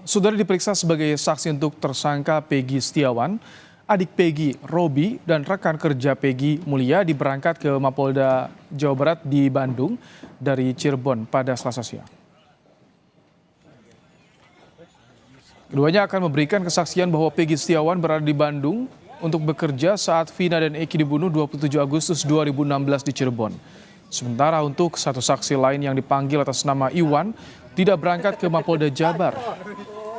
Saudara diperiksa sebagai saksi untuk tersangka Peggy Setiawan, adik Peggy, Robi, dan rekan kerja Peggy Mulia diberangkat ke Mapolda Jawa Barat di Bandung dari Cirebon pada Selasa siang. Keduanya akan memberikan kesaksian bahwa Peggy Setiawan berada di Bandung untuk bekerja saat Vina dan Eki dibunuh 27 Agustus 2016 di Cirebon. Sementara untuk satu saksi lain yang dipanggil atas nama Iwan tidak berangkat ke Mapolda Jabar.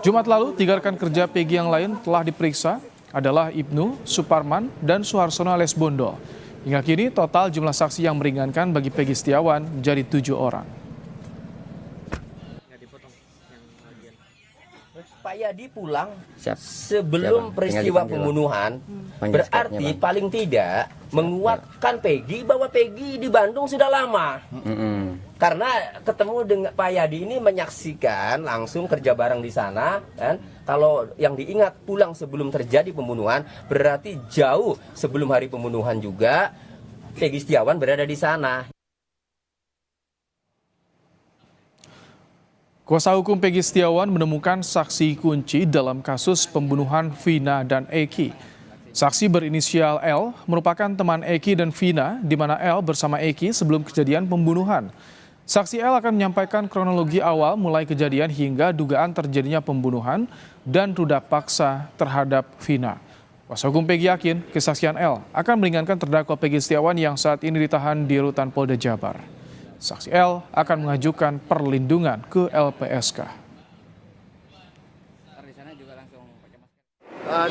Jumat lalu, 3 rekan kerja Peggy yang lain telah diperiksa adalah Ibnu, Suparman, dan Suharsono alias Bondol. Hingga kini total jumlah saksi yang meringankan bagi Peggy Setiawan menjadi 7 orang. Pak Yadi pulang sebelum peristiwa pembunuhan, berarti paling tidak menguatkan Peggy bahwa Peggy di Bandung sudah lama. Karena ketemu dengan Pak Yadi ini menyaksikan langsung kerja bareng di sana, kan? Kalau yang diingat pulang sebelum terjadi pembunuhan, berarti jauh sebelum hari pembunuhan juga Peggy Setiawan berada di sana. Kuasa hukum Peggy Setiawan menemukan saksi kunci dalam kasus pembunuhan Vina dan Eki. Saksi berinisial L merupakan teman Eki dan Vina, di mana L bersama Eki sebelum kejadian pembunuhan. Saksi L akan menyampaikan kronologi awal mulai kejadian hingga dugaan terjadinya pembunuhan dan ruda paksa terhadap Vina. Kuasa hukum Peggy yakin kesaksian L akan meringankan terdakwa Peggy Setiawan yang saat ini ditahan di rutan Polda Jabar. Saksi L akan mengajukan perlindungan ke LPSK.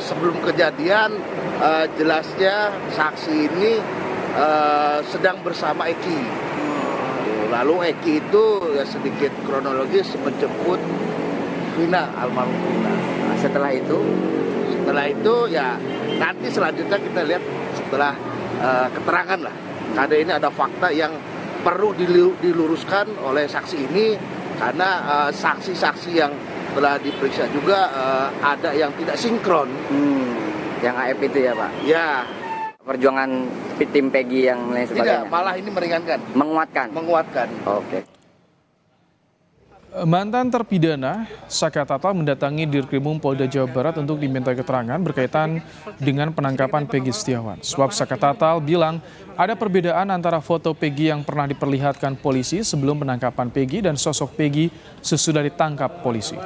Sebelum kejadian, jelasnya saksi ini sedang bersama Eki. Lalu Eki itu ya sedikit kronologis menjemput Vina, almarhum Vina. Setelah itu ya nanti selanjutnya kita lihat setelah keterangan lah. Karena ini ada fakta yang perlu diluruskan oleh saksi ini karena saksi-saksi yang telah diperiksa juga ada yang tidak sinkron. Yang AF itu ya Pak? Ya. Perjuangan tim Peggy yang lain sebagainya? Tidak, malah ini meringankan. Menguatkan? Menguatkan. Oke. Mantan terpidana Saka Tatal mendatangi Dirkrimum Polda Jawa Barat untuk diminta keterangan berkaitan dengan penangkapan Peggy Setiawan. Sebab Saka Tatal bilang ada perbedaan antara foto Peggy yang pernah diperlihatkan polisi sebelum penangkapan Peggy dan sosok Peggy sesudah ditangkap polisi.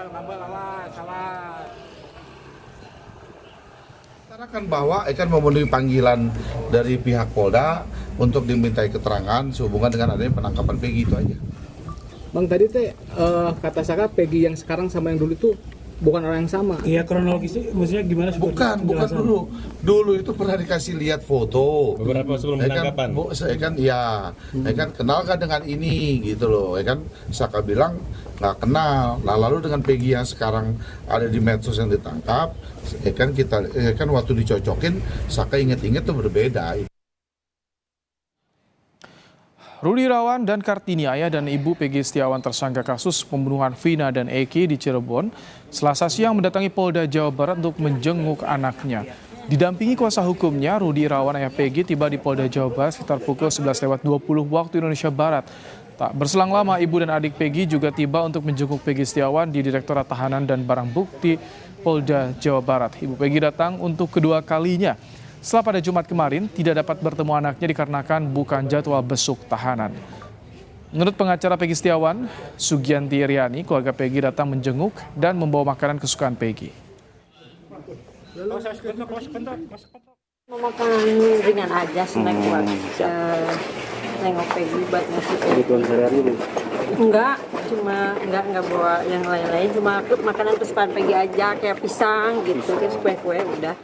Kan bahwa akan memenuhi panggilan dari pihak Polda untuk dimintai keterangan sehubungan dengan adanya penangkapan Peggy, itu aja. Bang, tadi kata Saka Peggy yang sekarang sama yang dulu itu bukan orang yang sama. Iya, kronologisnya maksudnya gimana? Bukan dulu. Dulu itu pernah dikasih lihat foto. Beberapa sebelum penangkapan. Saya kan kenal kan dengan ini gitu loh. Kan Saka bilang nggak kenal. Lalu dengan Peggy yang sekarang ada di medsos yang ditangkap, kan waktu dicocokin Saka inget-inget tuh berbeda. Rudi Irawan dan Kartini, ayah dan ibu Peggy Setiawan tersangka kasus pembunuhan Vina dan Eki di Cirebon, Selasa siang mendatangi Polda Jawa Barat untuk menjenguk anaknya. Didampingi kuasa hukumnya, Rudi Irawan ayah Peggy tiba di Polda Jawa Barat sekitar pukul 11.20 waktu Indonesia Barat. Tak berselang lama, ibu dan adik Peggy juga tiba untuk menjenguk Peggy Setiawan di Direktorat Tahanan dan Barang Bukti Polda Jawa Barat. Ibu Peggy datang untuk kedua kalinya setelah pada Jumat kemarin tidak dapat bertemu anaknya dikarenakan bukan jadwal besuk tahanan. Menurut pengacara Peggy Setiawan, Sugianti Riani, keluarga Peggy datang menjenguk dan membawa makanan kesukaan Peggy. Mau makanan ringan aja, snack buat nengok Peggy buat ngasih Peggy. Enggak bawa yang lain-lain, cuma makanan kesukaan Peggy aja kayak pisang gitu, terus kue-kue udah.